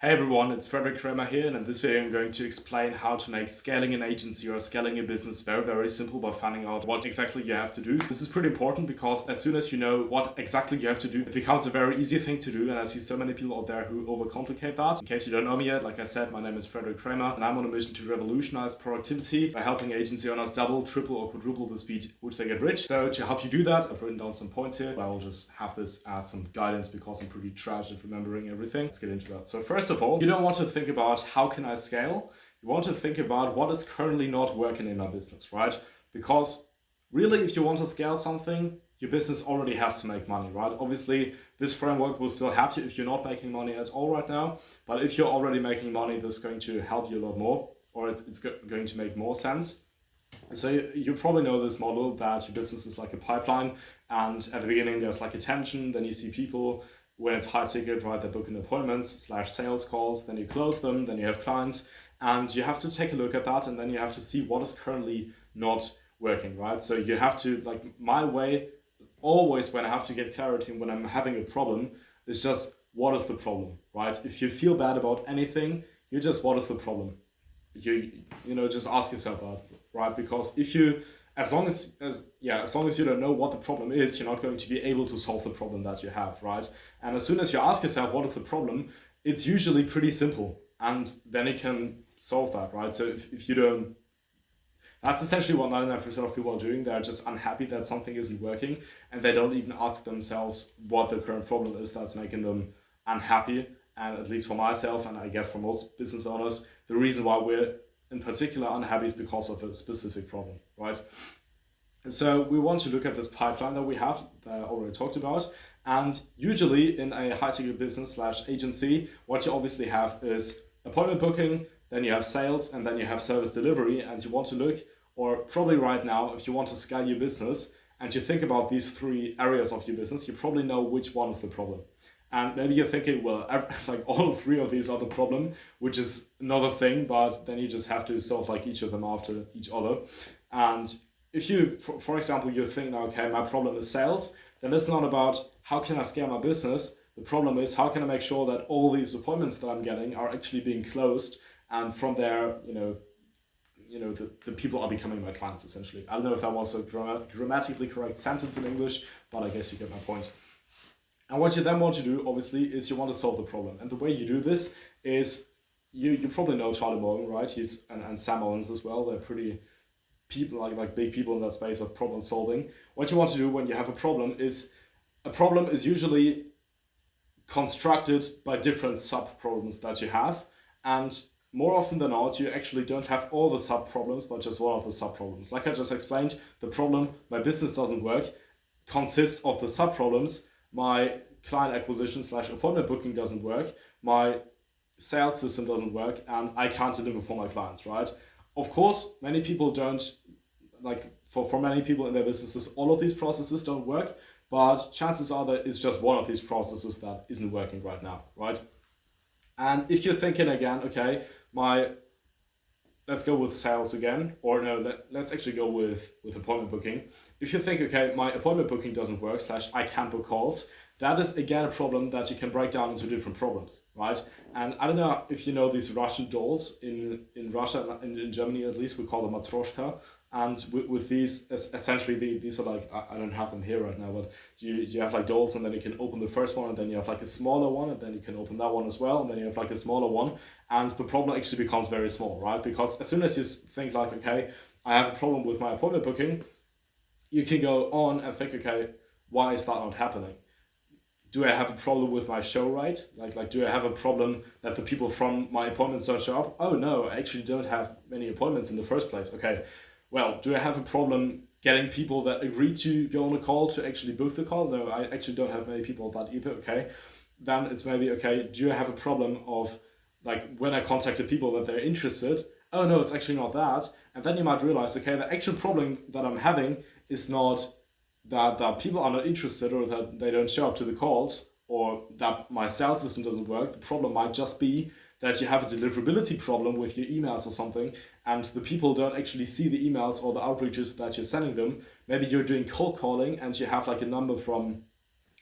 Hey everyone, it's Frederick Kramer here, and in this video I'm going to explain how to make scaling an agency or scaling a business very simple by finding out what exactly you have to do. This is pretty important because as soon as you know what exactly you have to do, it becomes a very easy thing to do, and I see so many people out there who overcomplicate that. In case you don't know me yet, like I said, my name is Frederick Kramer, and I'm on a mission to revolutionize productivity by helping agency owners double, triple, or quadruple the speed which they get rich. So to help you do that, I've written down some points here, but I will just have this as some guidance because I'm pretty trash at remembering everything. Let's get into that. So first of all, you don't want to think about how can I scale. You want to think about what is currently not working in my business, right? Because really, if you want to scale something, your business already has to make money, right? Obviously, this framework will still help you if you're not making money at all right now. But if you're already making money, this is going to help you a lot more, or it's going to make more sense. So you probably know this model that your business is like a pipeline, and at the beginning there's like attention, then you see people. When it's high ticket, right, they book in appointments / sales calls, then you close them, then you have clients, and you have to take a look at that, and then you have to see what is currently not working, right? So you have to, like, my way, always when I have to get clarity and when I'm having a problem, is just what is the problem, right? If you feel bad about anything, you just, what is the problem? Just ask yourself that, right? Because if you, as long as you don't know what the problem is, you're not going to be able to solve the problem that you have, right? And as soon as you ask yourself what is the problem, it's usually pretty simple, and then you can solve that, right? So if you don't, that's essentially what 99% of people are doing. They're just unhappy that something isn't working, and they don't even ask themselves what the current problem is that's making them unhappy. And at least for myself, and I guess for most business owners, the reason why we're in particular unhappy is because of a specific problem, right? And so we want to look at this pipeline that we have that I already talked about. And usually in a high-ticket business / agency, what you obviously have is appointment booking, then you have sales, and then you have service delivery. And you want to look, or probably right now, if you want to scale your business and you think about these three areas of your business, you probably know which one is the problem. And maybe you're thinking, well, like all three of these are the problem, which is another thing, but then you just have to solve like each of them after each other. And if you, for example, you think, okay, my problem is sales, then it's not about how can I scale my business. The problem is how can I make sure that all these appointments that I'm getting are actually being closed, and from there, the people are becoming my clients essentially. I don't know if that was a grammatically correct sentence in English, but I guess you get my point. And what you then want to do, obviously, is you want to solve the problem. And the way you do this is, you probably know Charlie Morgan, right? He's and Sam Owens as well. They're pretty people, like big people in that space of problem solving. What you want to do when you have a problem is usually constructed by different sub problems that you have. And more often than not, you actually don't have all the sub problems, but just one of the sub problems. Like I just explained, the problem, my business doesn't work, consists of the sub problems. My client acquisition / appointment booking doesn't work, my sales system doesn't work, and I can't deliver for my clients, right? Of course, many people don't, like for many people in their businesses, all of these processes don't work, but chances are that it's just one of these processes that isn't working right now, right? And if you're thinking again, okay, let's go with sales again, or no, let's actually go with appointment booking. If you think, okay, my appointment booking doesn't work / I can't book calls, that is again a problem that you can break down into different problems, right? And I don't know if you know these Russian dolls in Russia, in Germany at least, we call them matryoshka. And with these, essentially these are like, I don't have them here right now, but you have like dolls, and then you can open the first one, and then you have like a smaller one, and then you can open that one as well, and then you have like a smaller one, and the problem actually becomes very small, right? Because as soon as you think like, okay, I have a problem with my appointment booking, you can go on and think, okay, why is that not happening? Do I have a problem with my show rate? Like do I have a problem that the people from my appointments don't show up? Oh no, I actually don't have many appointments in the first place. Okay, well, do I have a problem getting people that agree to go on a call to actually book the call? No, I actually don't have many people that either. Okay, then it's maybe, okay, do I have a problem of, like, when I contacted people that they're interested? Oh no, it's actually not that. And then you might realize, okay, the actual problem that I'm having is not that people are not interested, or that they don't show up to the calls, or that my sales system doesn't work. The problem might just be that you have a deliverability problem with your emails or something, and the people don't actually see the emails or the outreaches that you're sending them. Maybe you're doing cold calling and you have like a number from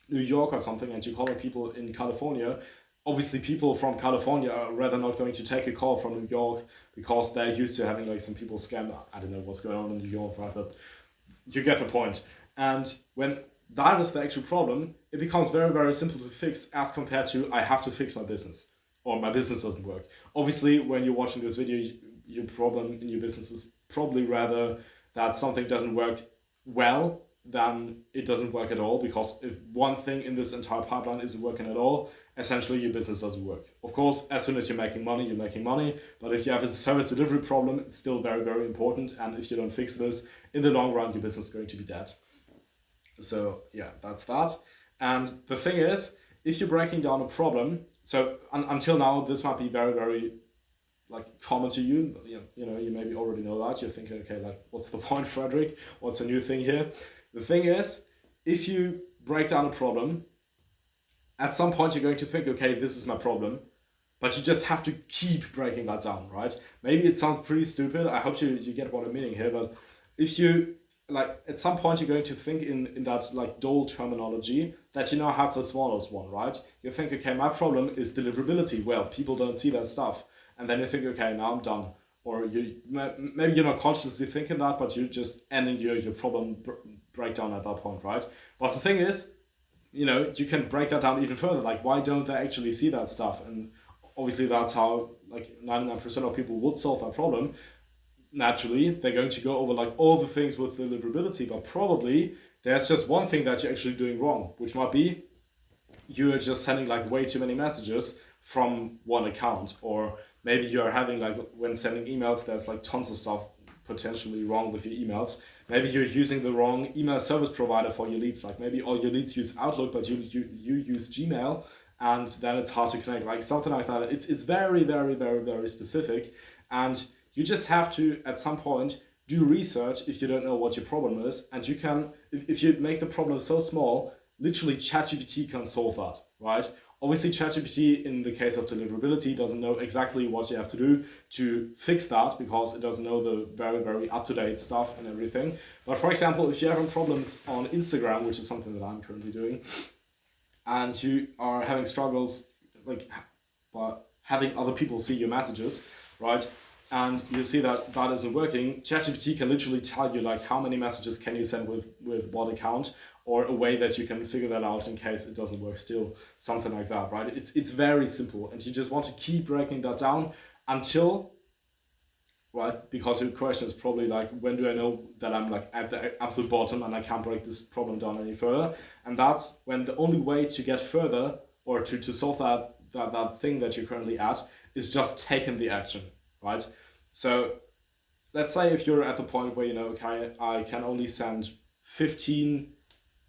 New York or something, and you're calling people in California, obviously people from California are rather not going to take a call from New York because they're used to having like some people scam. I don't know what's going on in New York, right? But you get the point. And when that is the actual problem, it becomes very, very simple to fix as compared to I have to fix my business or my business doesn't work. Obviously, when you're watching this video, your problem in your business is probably rather that something doesn't work well than it doesn't work at all, because if one thing in this entire pipeline isn't working at all, essentially your business doesn't work. Of course, as soon as you're making money, you're making money, but if you have a service delivery problem, it's still very, very important, and if you don't fix this, in the long run, your business is going to be dead. So yeah, that's that. And the thing is, if you're breaking down a problem, so until now, this might be very, very like common to you. You know, you maybe already know that. You're thinking, okay, like what's the point, Frederick? What's a new thing here? The thing is, if you break down a problem, at some point you're going to think, okay, this is my problem, but you just have to keep breaking that down, right? Maybe it sounds pretty stupid. I hope you get what I'm meaning here, but if you like at some point you're going to think in that like DOLE terminology that you now have the smallest one, right? You think, okay, my problem is deliverability. Well, people don't see that stuff. And then you think, okay, now I'm done. Or maybe you're not consciously thinking that, but you're just ending your problem breakdown at that point, right? But the thing is, you know, you can break that down even further. Like, why don't they actually see that stuff? And obviously that's how like 99% of people would solve that problem. Naturally, they're going to go over like all the things with deliverability, but probably there's just one thing that you're actually doing wrong, which might be you're just sending like way too many messages from one account, or maybe you're having like when sending emails, there's like tons of stuff potentially wrong with your emails. Maybe you're using the wrong email service provider for your leads. Like maybe all your leads use Outlook, but you use Gmail, and then it's hard to connect. Like something like that. It's very, very, very, very specific, and you just have to, at some point, do research if you don't know what your problem is. And you can, if you make the problem so small, literally ChatGPT can solve that, right? Obviously, ChatGPT, in the case of deliverability, doesn't know exactly what you have to do to fix that, because it doesn't know the very, very up-to-date stuff and everything. But for example, if you're having problems on Instagram, which is something that I'm currently doing, and you are having struggles like having other people see your messages, right? And you see that that isn't working, ChatGPT can literally tell you like how many messages can you send with what account, or a way that you can figure that out in case it doesn't work still, something like that, right? It's very simple, and you just want to keep breaking that down until, right? Because your question is probably like, when do I know that I'm like at the absolute bottom and I can't break this problem down any further? And that's when the only way to get further, or to solve that thing that you're currently at, is just taking the action, right? So let's say if you're at the point where, you know, okay, I can only send 15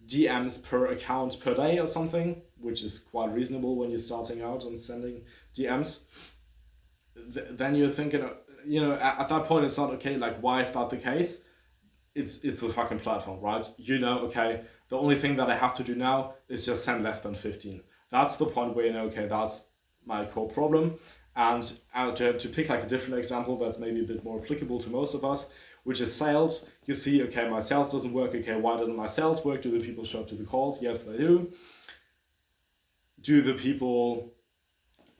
DMs per account per day or something, which is quite reasonable when you're starting out and sending DMs, then you're thinking, you know, at that point it's not okay, like why is that the case? It's the fucking platform, right? You know, okay, the only thing that I have to do now is just send less than 15. That's the point where you know, okay, that's my core problem. And to pick like a different example that's maybe a bit more applicable to most of us, which is sales. You see, okay, my sales doesn't work. Okay, why doesn't my sales work? Do the people show up to the calls? Yes, they do. Do the people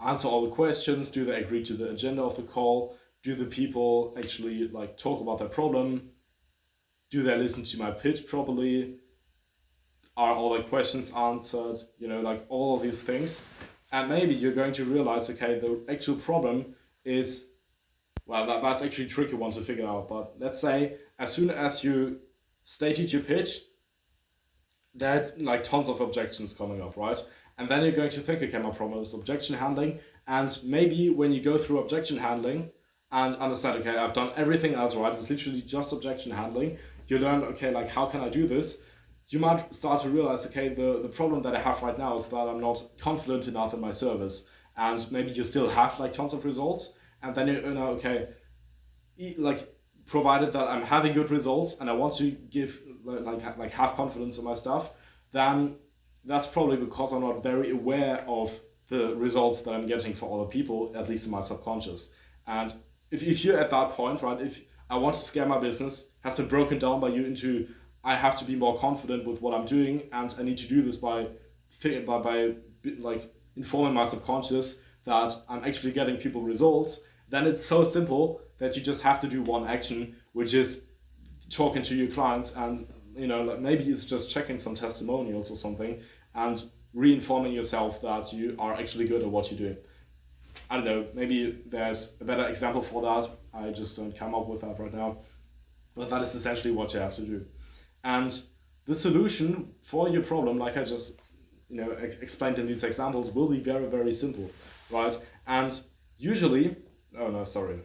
answer all the questions? Do they agree to the agenda of the call? Do the people actually like talk about their problem? Do they listen to my pitch properly? Are all the questions answered? You know, like all of these things. And maybe you're going to realize, okay, the actual problem is, well, that's actually a tricky one to figure out. But let's say as soon as you stated your pitch, there are like tons of objections coming up, right? And then you're going to think, okay, my problem is objection handling. And maybe when you go through objection handling and understand, okay, I've done everything else right, it's literally just objection handling, you learn, okay, like how can I do this? You might start to realize, okay, the problem that I have right now is that I'm not confident enough in my service. And maybe you still have like tons of results. And then you know, okay, like provided that I'm having good results and I want to give like have confidence in my stuff, then that's probably because I'm not very aware of the results that I'm getting for other people, at least in my subconscious. And if you're at that point, right, if I want to scale my business has been broken down by you into, I have to be more confident with what I'm doing, and I need to do this by like informing my subconscious that I'm actually getting people results, then it's so simple that you just have to do one action, which is talking to your clients, and like maybe it's just checking some testimonials or something and reinforming yourself that you are actually good at what you do. I don't know, maybe there's a better example for that. I just don't come up with that right now. But that is essentially what you have to do. And the solution for your problem, like I just explained in these examples, will be very, very simple, right? And usually, oh no, sorry,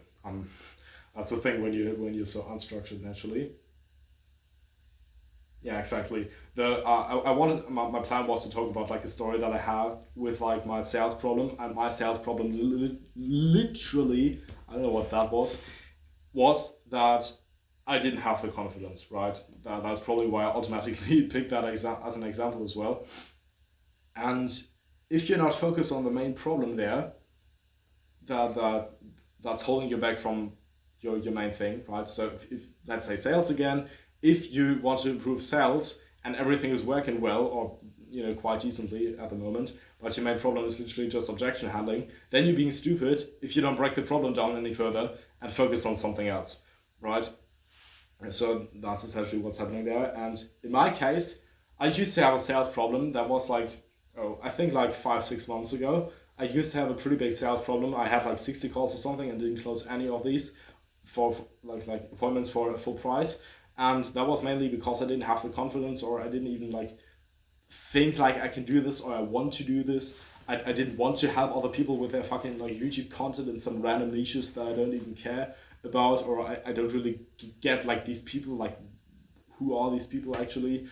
that's the thing when you're so unstructured naturally. Yeah, exactly. I wanted my plan was to talk about like a story that I have with like my sales problem, and my sales problem literally, I don't know what that was that I didn't have the confidence, right? That's probably why I automatically picked that as an example as well. And if you're not focused on the main problem there, that's holding you back from your main thing, right? So if let's say sales again, if you want to improve sales and everything is working well or quite decently at the moment, but your main problem is literally just objection handling, then you're being stupid if you don't break the problem down any further and focus on something else, right? So that's essentially what's happening there. And in my case, I used to have a sales problem that was like, I think like 5-6 months ago. I used to have a pretty big sales problem. I had like 60 calls or something and didn't close any of these for like appointments for a full price. And that was mainly because I didn't have the confidence, or I didn't even like think like I can do this, or I want to do this. I didn't want to help other people with their fucking like YouTube content in some random niches that I don't even care about, or I don't really get like these people, like who are these people actually,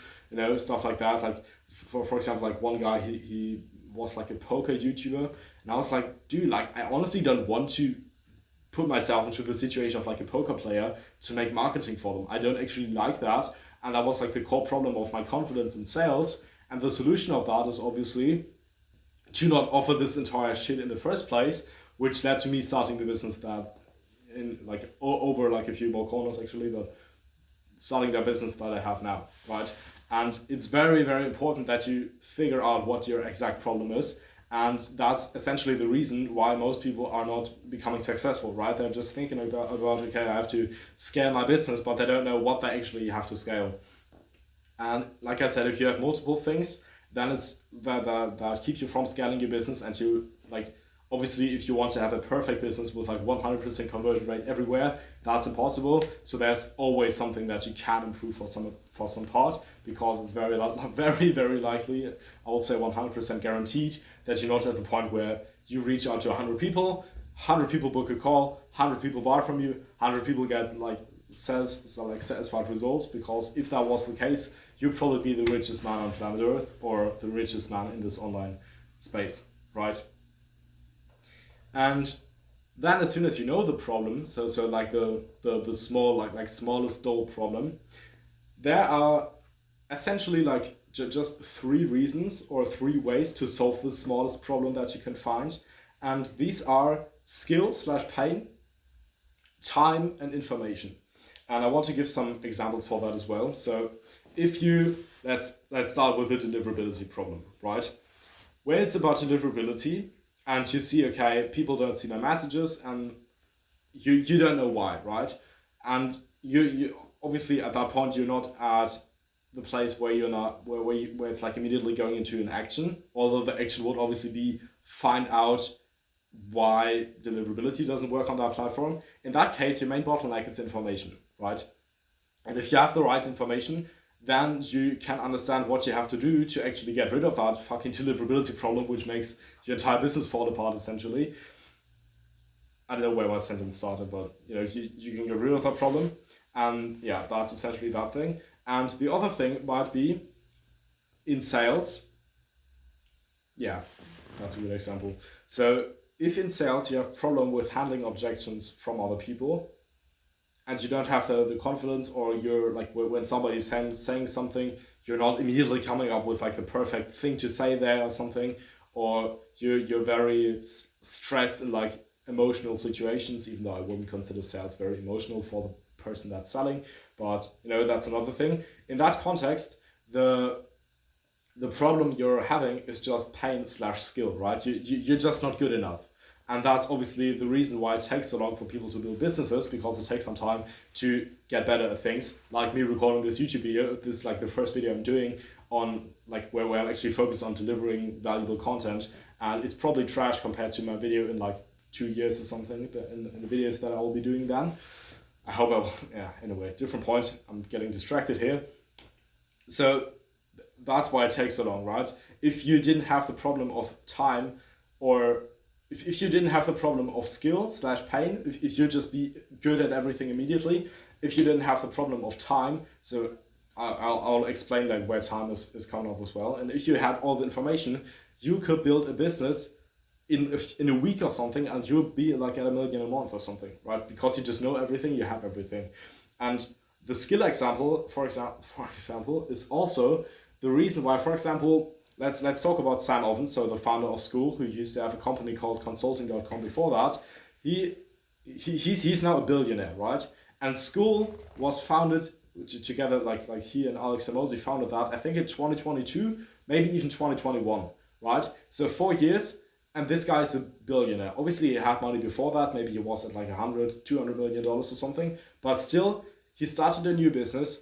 stuff like that. Like for example, like one guy, he was like a poker YouTuber, and I was like, dude, like I honestly don't want to put myself into the situation of like a poker player to make marketing for them. I don't actually like that, and that was like the core problem of my confidence in sales. And the solution of that is obviously to not offer this entire shit in the first place, which led to me starting the business that in like over like a few more corners actually, but starting the business that I have now, right? And it's very, very important that you figure out what your exact problem is. And that's essentially the reason why most people are not becoming successful, right? They're just thinking about okay, I have to scale my business, but they don't know what they actually have to scale. And like I said, if you have multiple things, then it's that keep you from scaling your business. And you like, obviously, if you want to have a perfect business with like 100% conversion rate everywhere, that's impossible. So there's always something that you can improve for some part, because it's very, very likely, I would say 100% guaranteed, that you're not at the point where you reach out to 100 people, 100 people book a call, 100 people buy from you, 100 people get like satisfied results. Because if that was the case, you'd probably be the richest man on planet Earth, or the richest man in this online space, right? And then as soon as you know the problem, so like the small like smallest doll problem, there are essentially like just 3 reasons or 3 ways to solve the smallest problem that you can find. And these are skill / pain, time, and information. And I want to give some examples for that as well. So if you, let's start with the deliverability problem, right? When it's about deliverability and you see, okay, people don't see my messages, and you don't know why, right? And you obviously at that point you're not at the place where you're not where it's like immediately going into an action, although the action would obviously be find out why deliverability doesn't work on that platform. In that case, your main bottleneck is information, right? And if you have the right information, then you can understand what you have to do to actually get rid of that fucking deliverability problem, which makes your entire business fall apart essentially. I don't know where my sentence started, but you can get rid of that problem. And yeah, that's essentially that thing. And the other thing might be in sales. Yeah, that's a good example. So if in sales you have problem with handling objections from other people, and you don't have the confidence, or you're like when somebody's saying something, you're not immediately coming up with like the perfect thing to say there or something, or you're very stressed in like emotional situations, even though I wouldn't consider sales very emotional for the person that's selling, but that's another thing. In that context, the the problem you're having is just pain slash skill, right? You're just not good enough. And that's obviously the reason why it takes so long for people to build businesses, because it takes some time to get better at things. Like me recording this YouTube video, this is like the first video I'm doing on like where I'm actually focused on delivering valuable content. And it's probably trash compared to my video in like 2 years or something in the videos that I will be doing then. I hope I will, yeah, anyway, different point. I'm getting distracted here. So that's why it takes so long, right? If you didn't have the problem of time, or if you didn't have the problem of skill slash pain, if you just be good at everything immediately, if you didn't have the problem of time, so I'll explain like where time is coming up as well. And if you had all the information, you could build a business in a week or something, and you'll be like at $1 million a month or something, right? Because you just know everything, you have everything. And the skill example, for example, is also the reason why, for example, let's talk about Sam Ovens, so the founder of Skool, who used to have a company called Consulting.com before that. He's now a billionaire, right? And Skool was founded together, like he and Alex Hormozi founded that, I think in 2022, maybe even 2021, right? So 4 years, and this guy is a billionaire. Obviously, he had money before that. Maybe he was at like $100-200 million or something. But still, he started a new business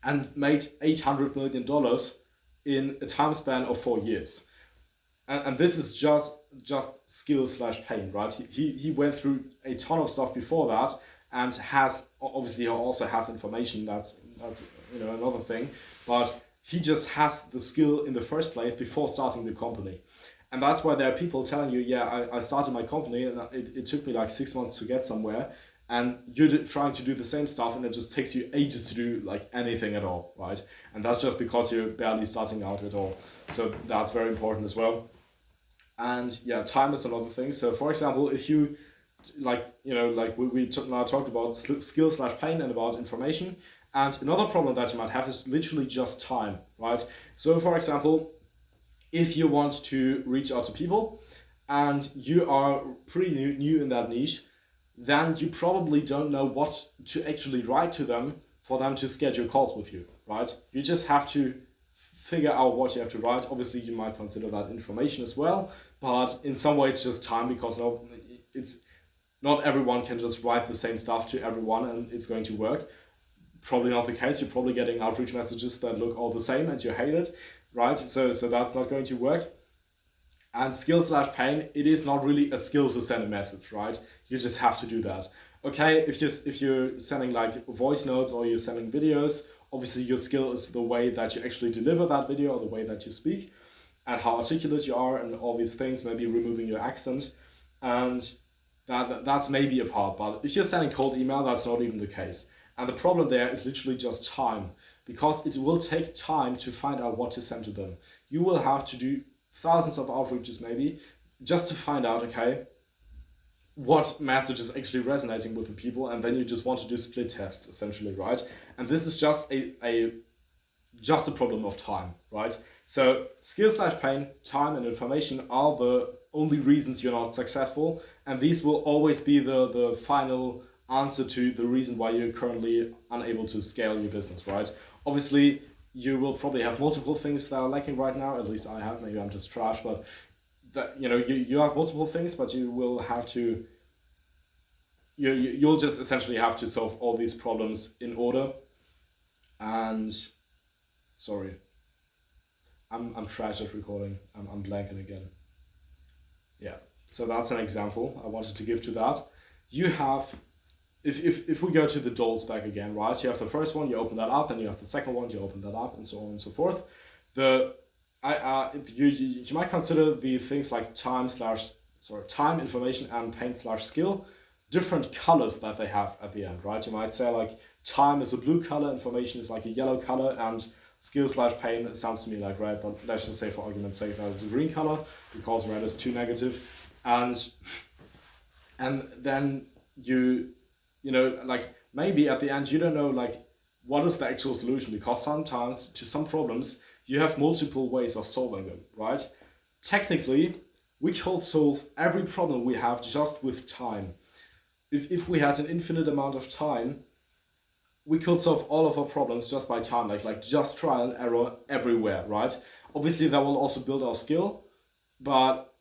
and made $800 million in a time span of 4 years. And this is just skill slash pain, right? He went through a ton of stuff before that, and has obviously also has information. That's another thing. But he just has the skill in the first place before starting the company. And that's why there are people telling you, yeah, I started my company and it took me like 6 months to get somewhere. And you're trying to do the same stuff, and it just takes you ages to do like anything at all, right? And that's just because you're barely starting out at all. So that's very important as well. And yeah, time is another thing. So for example, if you we now talked about skill slash pain and about information. And another problem that you might have is literally just time, right? So for example, if you want to reach out to people and you are pretty new in that niche, then you probably don't know what to actually write to them for them to schedule calls with you, right? You just have to figure out what you have to write. Obviously, you might consider that information as well, but in some ways, it's just time, because not everyone can just write the same stuff to everyone and it's going to work. Probably not the case. You're probably getting outreach messages that look all the same and you hate it, right? So that's not going to work. And skill slash pain, it is not really a skill to send a message, right? You just have to do that. Okay, if you're sending like voice notes or you're sending videos, obviously your skill is the way that you actually deliver that video, or the way that you speak, and how articulate you are, and all these things, maybe removing your accent. And that's maybe a part, but if you're sending cold email, that's not even the case. And the problem there is literally just time, because it will take time to find out what to send to them. You will have to do thousands of outreaches maybe, just to find out, okay, what message is actually resonating with the people, and then you just want to do split tests, essentially, right? And this is just a problem of time, right? So skill slash pain, time, and information are the only reasons you're not successful, and these will always be the final answer to the reason why you're currently unable to scale your business, right? Obviously, you will probably have multiple things that are lacking right now. At least I have. Maybe I'm just trash, but that, you have multiple things, but you will have to. You'll just essentially have to solve all these problems in order. And sorry, I'm trash at recording. I'm blanking again. Yeah. So that's an example I wanted to give to that. You have. If we go to the dolls back again, right? You have the first one, you open that up, and you have the second one, you open that up, and so on and so forth. You might consider the things like time, information, and pain slash skill different colors that they have at the end, right? You might say like time is a blue color, information is like a yellow color, and skill slash pain, it sounds to me like red, but let's just say for argument's sake that it's a green color, because red is too negative. And then like maybe at the end you don't know like what is the actual solution, because sometimes to some problems you have multiple ways of solving them, right? Technically, we could solve every problem we have just with time. If we had an infinite amount of time, we could solve all of our problems just by time, like just trial and error everywhere, right? Obviously, that will also build our skill, but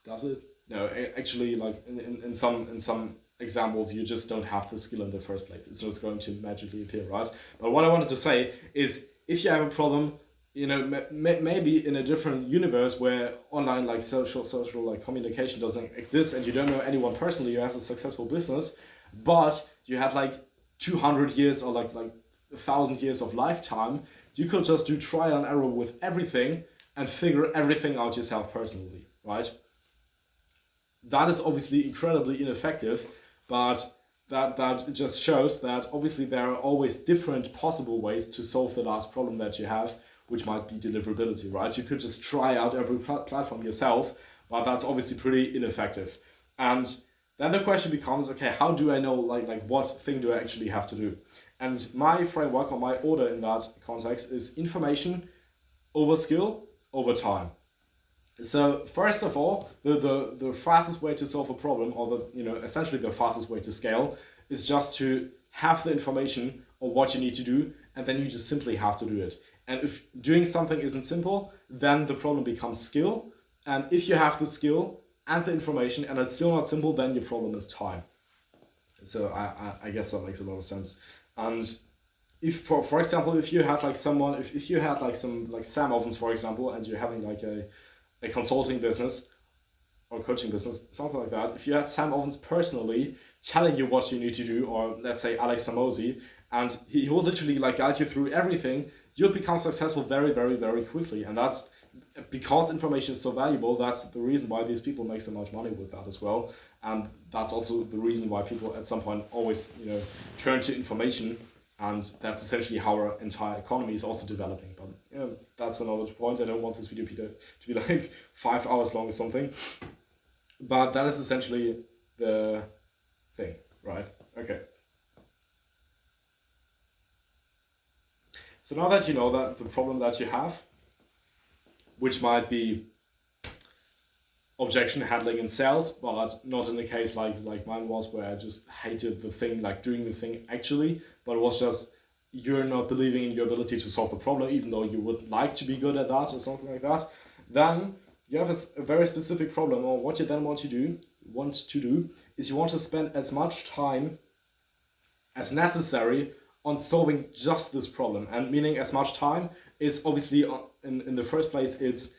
does it? No, actually, like in some examples, you just don't have the skill in the first place. It's just going to magically appear, right? But what I wanted to say is, if you have a problem, maybe in a different universe where online like social like communication doesn't exist, and you don't know anyone personally who has a successful business, but you had like 200 years or like 1,000 years of lifetime, you could just do trial and error with everything and figure everything out yourself personally, right? That is obviously incredibly ineffective, but that just shows that obviously there are always different possible ways to solve the last problem that you have, which might be deliverability, right? You could just try out every platform yourself, but that's obviously pretty ineffective. And then the question becomes, okay, how do I know like what thing do I actually have to do? And my framework or my order in that context is information over skill over time. So first of all, the fastest way to solve a problem, or essentially the fastest way to scale, is just to have the information on what you need to do, and then you just simply have to do it. And if doing something isn't simple, then the problem becomes skill. And if you have the skill and the information and it's still not simple, then your problem is time. So I guess that makes a lot of sense. And if for example, if you had like someone, if you had like some like Sam Ovens, for example, and you're having like a consulting business or coaching business, something like that, if you had Sam Ovens personally telling you what you need to do, or let's say Alex Hormozi, and he will literally like guide you through everything, you'll become successful very, very, very quickly. And that's because information is so valuable. That's the reason why these people make so much money with that as well. And that's also the reason why people at some point always turn to information. And that's essentially how our entire economy is also developing. But that's another point. I don't want this video to be like 5 hours long or something. But that is essentially the thing, right? Okay. So now that you know that the problem that you have, which might be objection handling in sales, but not in the case like mine was, where I just hated the thing, like doing the thing actually, but it was just you're not believing in your ability to solve the problem, even though you would like to be good at that or something like that. Then you have a very specific problem, or what you then want to do is you want to spend as much time as necessary on solving just this problem. And meaning as much time is obviously in the first place, it's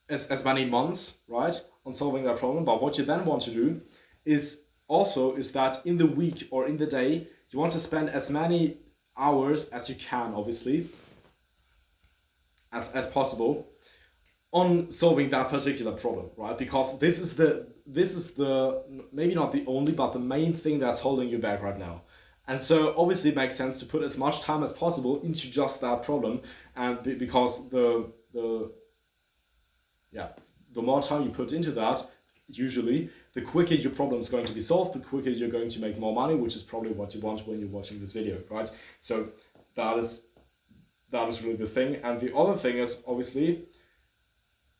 as many months, right, on solving that problem. But what you then want to do is that in the week or in the day, you want to spend as many hours as you can, obviously, as possible, on solving that particular problem, right? Because this is the maybe not the only, but the main thing that's holding you back right now. And so obviously it makes sense to put as much time as possible into just that problem, and because the more time you put into that, usually the quicker your problem is going to be solved, the quicker you're going to make more money, which is probably what you want when you're watching this video, right? So that is really the thing. And the other thing is, obviously,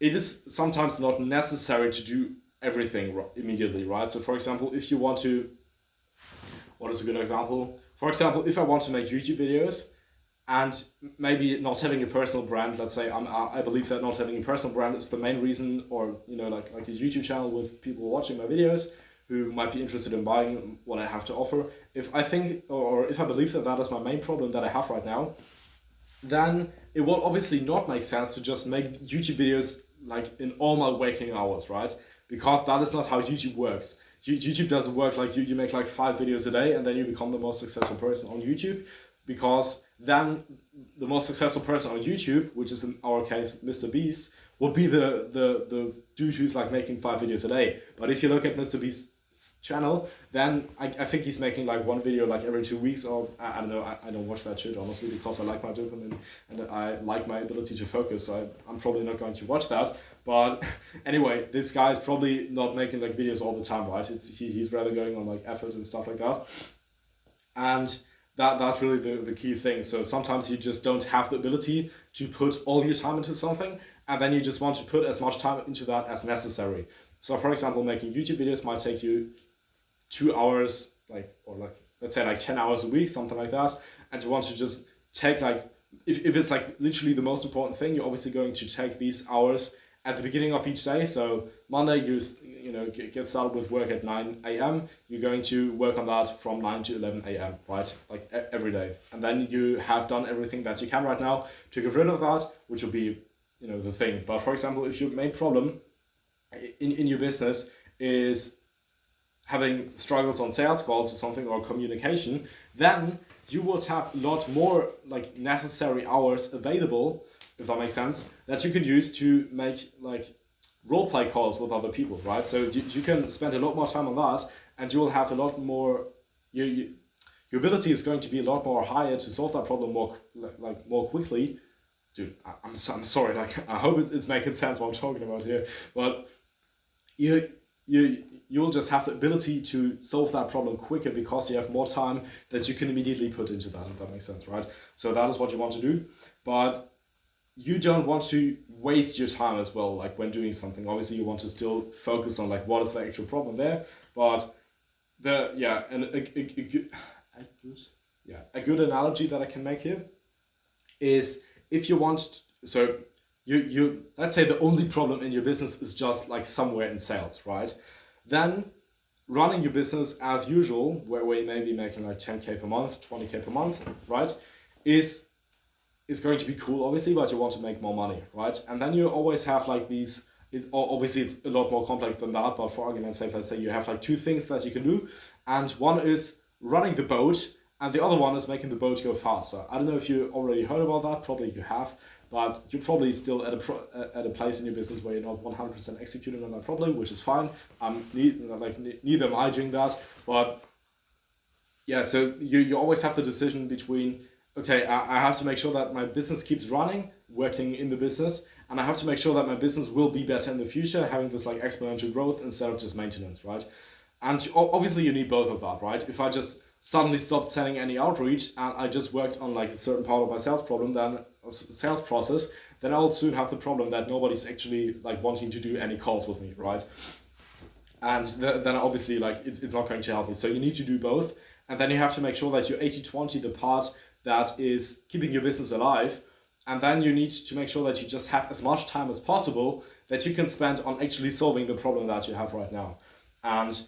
it is sometimes not necessary to do everything immediately, right? So for example, if you want to, what is a good example? For example, if I want to make YouTube videos and maybe not having a personal brand, let's say I believe that not having a personal brand is the main reason, or like a YouTube channel with people watching my videos who might be interested in buying what I have to offer. If I think, or if I believe that is my main problem that I have right now, then it will obviously not make sense to just make YouTube videos like in all my waking hours, right? Because that is not how YouTube works. YouTube doesn't work like you make like 5 videos a day and then you become the most successful person on YouTube, because then the most successful person on YouTube, which is in our case Mr. Beast, will be the dude who's like making 5 videos a day. But if you look at Mr. Beast's channel, then I think he's making like 1 video like every 2 weeks, or I don't know, I don't watch that shit honestly, because I like my dopamine and I like my ability to focus, so I'm probably not going to watch that. But anyway, this guy is probably not making like videos all the time, right? He's rather going on like effort and stuff like that. And that's really the key thing. So sometimes you just don't have the ability to put all your time into something, and then you just want to put as much time into that as necessary. So for example, making YouTube videos might take you 2 hours let's say like 10 hours a week, something like that, and you want to just take like, if it's like literally the most important thing, you're obviously going to take these hours at the beginning of each day. So Monday, you know, get started with work at 9 a.m. You're going to work on that from 9 to 11 a.m., right? Like every day. And then you have done everything that you can right now to get rid of that, which will be, you know, the thing. But for example, if your main problem in your business is having struggles on sales calls or something, or communication, then you would have a lot more like necessary hours available, if that makes sense, that you could use to make like role play calls with other people, right? So you can spend a lot more time on that, and you will have a lot more, your ability is going to be a lot more higher to solve that problem more quickly. Dude, I'm sorry, like I hope it's making sense what I'm talking about here, but you'll just have the ability to solve that problem quicker because you have more time that you can immediately put into that, if that makes sense, right? So that is what you want to do, but you don't want to waste your time as well, like when doing something. Obviously, you want to still focus on like what is the actual problem there, but a good analogy that I can make here is if you want, so you let's say the only problem in your business is just like somewhere in sales, right? Then running your business as usual, where you may be making like 10K per month, 20K per month, right, is going to be cool, obviously, but you want to make more money, right? And then you always have like these, obviously it's a lot more complex than that, but for argument's sake, let's say you have like two things that you can do, and one is running the boat, and the other one is making the boat go faster. I don't know if you already heard about that, probably you have, but you're probably still at a place in your business where you're not 100% executing on that properly, which is fine. Neither am I doing that, but yeah, so you always have the decision between, okay, I have to make sure that my business keeps running, working in the business, and I have to make sure that my business will be better in the future, having this like exponential growth instead of just maintenance, right? And obviously you need both of that, right? If I just suddenly stopped selling any outreach and I just worked on like a certain part of my sales process, then I'll soon have the problem that nobody's actually like wanting to do any calls with me, right? And then obviously like it's not going to help me. So you need to do both, and then you have to make sure that you're 80-20 the part that is keeping your business alive, and then you need to make sure that you just have as much time as possible that you can spend on actually solving the problem that you have right now. And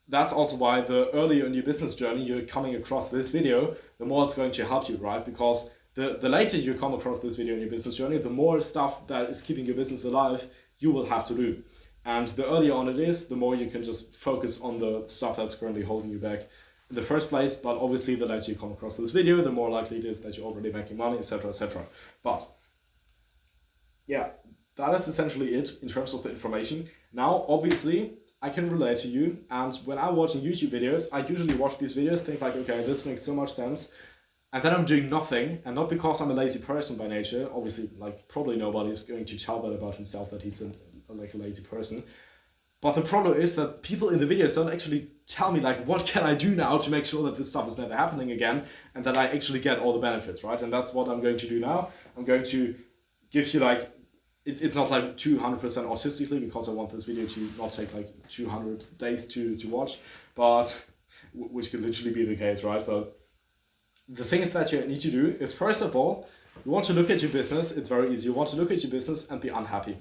that's also why the earlier in your business journey you're coming across this video, the more it's going to help you, right? Because the later you come across this video in your business journey, the more stuff that is keeping your business alive you will have to do. And the earlier on it is, the more you can just focus on the stuff that's currently holding you back in the first place. But obviously the later you come across this video, the more likely it is that you're already making money, etc., etc. But yeah, that is essentially it in terms of the information. Now, obviously, I can relate to you, and when I'm watching YouTube videos, I usually watch these videos, think like, okay, this makes so much sense, and then I'm doing nothing, and not because I'm a lazy person by nature. Obviously, like, probably nobody's going to tell that about himself, that he's a lazy person. But the problem is that people in the videos don't actually tell me, like, what can I do now to make sure that this stuff is never happening again, and that I actually get all the benefits, right? And that's what I'm going to do now. I'm going to give you, like, it's not like 200% autistically, because I want this video to not take like 200 days to watch, but which could literally be the case, right? But the things that you need to do is, first of all, you want to look at your business. It's very easy. You want to look at your business and be unhappy.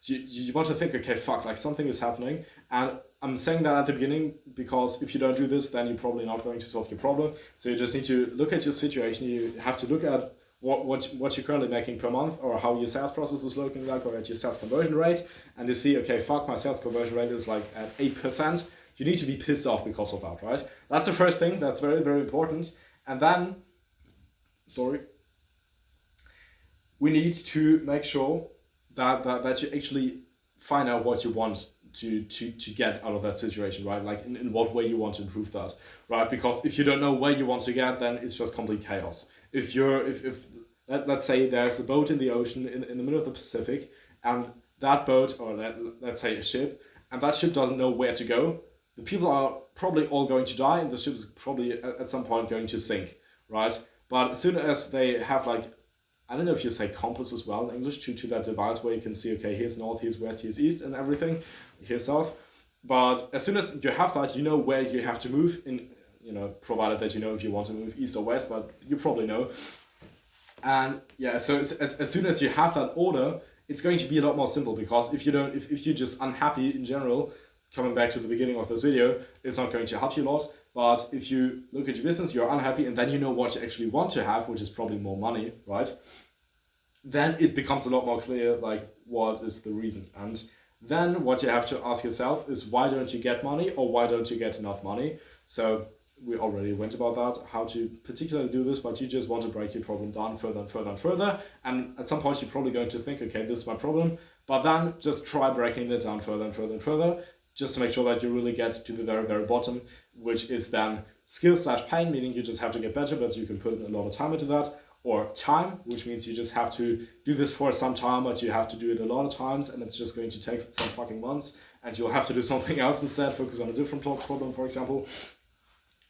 You want to think, okay, fuck, like something is happening. And I'm saying that at the beginning because if you don't do this, then you're probably not going to solve your problem. So you just need to look at your situation. You have to look at what you're currently making per month, or how your sales process is looking like, or at your sales conversion rate, and you see, okay, fuck, my sales conversion rate is like at 8%. You need to be pissed off because of that, right? That's the first thing. That's very, very important. And then, we need to make sure that you actually find out what you want to get out of that situation, right? Like in what way you want to improve that, right? Because if you don't know where you want to get, then it's just complete chaos. If let's say there's a boat in the ocean in the middle of the Pacific, and that boat, or let's say a ship, and that ship doesn't know where to go, the people are probably all going to die, and the ship is probably at some point going to sink, right? But as soon as they have, like, I don't know if you say compass as well in English, to that device where you can see, okay, here's north, here's west, here's east, and everything, here's south. But as soon as you have that, you know where you have to move in provided that you know if you want to move east or west, but you probably know. And yeah, so as soon as you have that order, it's going to be a lot more simple, because if you're just unhappy in general, coming back to the beginning of this video, it's not going to help you a lot. But if you look at your business, you're unhappy, and then you know what you actually want to have, which is probably more money, right? Then it becomes a lot more clear, like, what is the reason. And then what you have to ask yourself is, why don't you get money, or why don't you get enough money? So we already went about that, how to particularly do this, but you just want to break your problem down further and further and further. And at some point you're probably going to think, okay, this is my problem, but then just try breaking it down further and further and further, just to make sure that you really get to the very, very bottom, which is then skill/pain, meaning you just have to get better, but you can put in a lot of time into that, or time, which means you just have to do this for some time, but you have to do it a lot of times, and it's just going to take some fucking months, and you'll have to do something else instead, focus on a different problem, for example.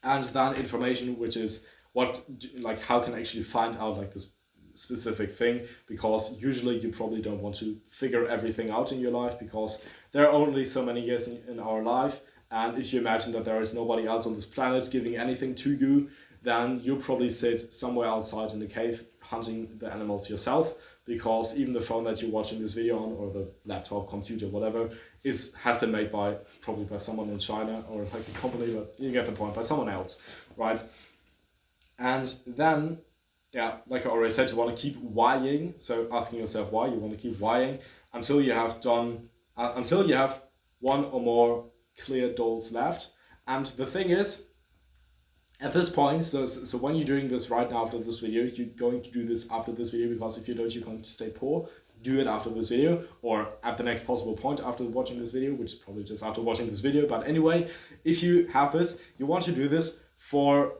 And then information, which is how can I actually find out like this specific thing, because usually you probably don't want to figure everything out in your life, because there are only so many years in our life, and if you imagine that there is nobody else on this planet giving anything to you, then you probably sit somewhere outside in the cave hunting the animals yourself, because even the phone that you're watching this video on, or the laptop, computer, whatever, has been made probably by someone in China, or like a company, but you get the point, by someone else, right? And then, yeah, like I already said, you want to keep whying, so asking yourself why, you want to keep whying until you have one or more clear goals left. And the thing is, at this point, so when you're doing this right now after this video, you're going to do this after this video, because if you don't, you're going to stay poor. Do it after this video, or at the next possible point after watching this video, which is probably just after watching this video. But anyway, if you have this, you want to do this for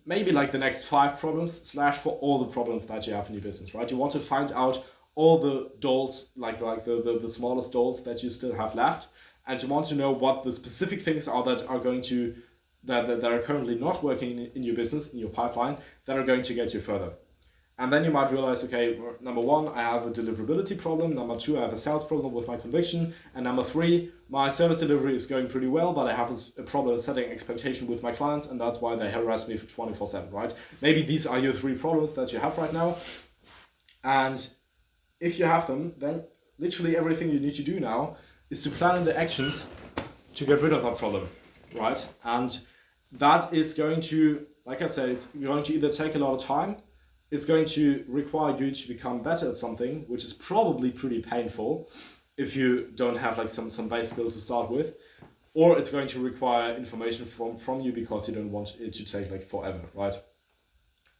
maybe like the next 5 problems / for all the problems that you have in your business, right? You want to find out all the dolls, like the smallest dolls that you still have left, and you want to know what the specific things are that are going to that are currently not working in your business, in your pipeline, that are going to get you further. And then you might realize, okay, number 1, I have a deliverability problem. Number 2, I have a sales problem with my conviction. And number 3, my service delivery is going pretty well, but I have a problem setting expectation with my clients, and that's why they harass me for 24/7, right? Maybe these are your 3 problems that you have right now. And if you have them, then literally everything you need to do now is to plan in the actions to get rid of that problem, right? And that is going to, like I said, it's going to either take a lot of time, it's going to require you to become better at something, which is probably pretty painful if you don't have like some base skill to start with, or it's going to require information from you because you don't want it to take like forever, right?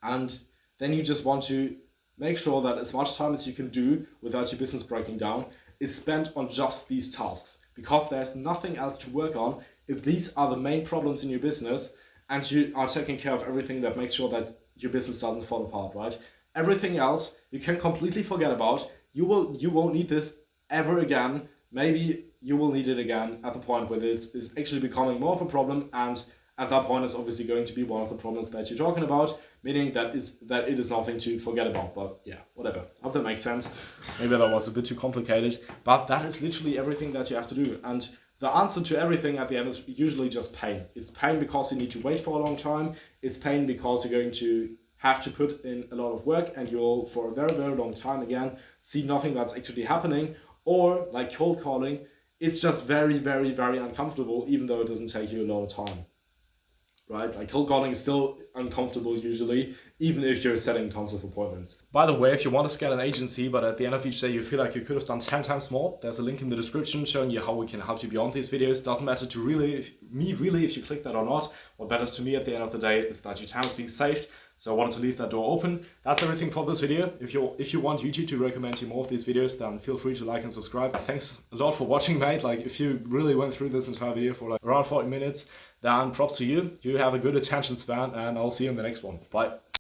And then you just want to make sure that as much time as you can do without your business breaking down is spent on just these tasks, because there's nothing else to work on if these are the main problems in your business, and you are taking care of everything that makes sure that your business doesn't fall apart, right? Everything else you can completely forget about. You won't need this ever again. Maybe you will need it again at the point where this is actually becoming more of a problem, and at that point it's obviously going to be one of the problems that you're talking about, meaning that it is nothing to forget about. But yeah, whatever. I hope that makes sense. Maybe that was a bit too complicated, but that is literally everything that you have to do. And the answer to everything at the end is usually just pain. It's pain because you need to wait for a long time. It's pain because you're going to have to put in a lot of work, and you'll, for a very, very long time again, see nothing that's actually happening. Or like cold calling, it's just very, very, very uncomfortable, even though it doesn't take you a lot of time, right? Like cold calling is still uncomfortable usually, even if you're setting tons of appointments. By the way, if you want to scale an agency, but at the end of each day you feel like you could have done 10 times more, there's a link in the description showing you how we can help you beyond these videos. Doesn't matter to me if you click that or not. What matters to me at the end of the day is that your time is being saved. So I wanted to leave that door open. That's everything for this video. If you want YouTube to recommend you more of these videos, then feel free to like and subscribe. Thanks a lot for watching, mate. Like, if you really went through this entire video for like around 40 minutes, then props to you. You have a good attention span, and I'll see you in the next one. Bye.